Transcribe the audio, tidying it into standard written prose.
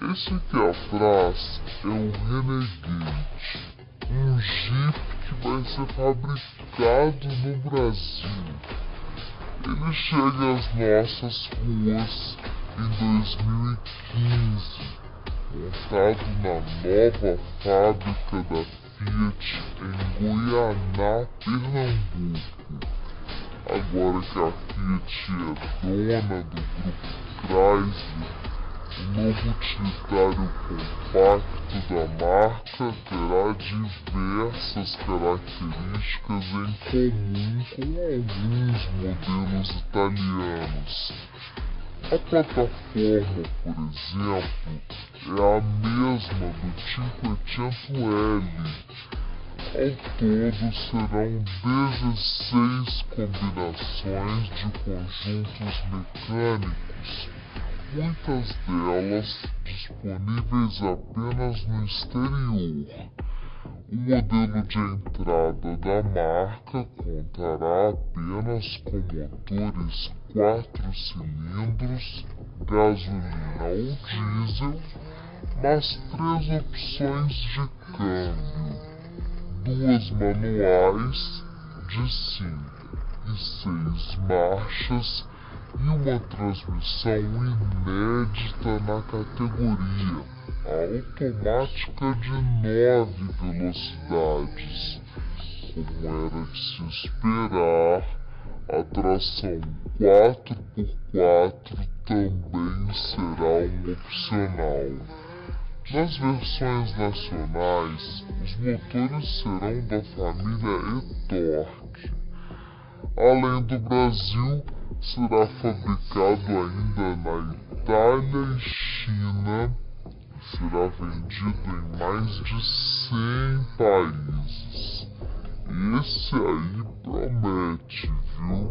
Esse aqui atrás é o Renegade, um Jeep que vai ser fabricado no Brasil. Ele chega às nossas ruas em 2015, montado na nova fábrica da Fiat em Goianá, Pernambuco. Agora que a Fiat é dona do grupo Chrysler, o novo utilitário compacto da marca terá diversas características em comum com alguns modelos italianos. A plataforma, por exemplo, é a mesma do 500L. Ao todo serão 16 combinações de conjuntos mecânicos, muitas delas disponíveis apenas no exterior. O modelo de entrada da marca contará apenas com motores 4 cilindros, gasolina ou diesel, mas 3 opções de câmbio, 2 manuais de 5 e 6 marchas e uma transmissão inédita na categoria, a automática de 9 velocidades. Como era de se esperar, a tração 4x4 também será um opcional. Nas versões nacionais, os motores serão da família e-Torque. Além do Brasil, será fabricado ainda na Itália e China e será vendido em mais de 100 países. Esse aí promete, viu?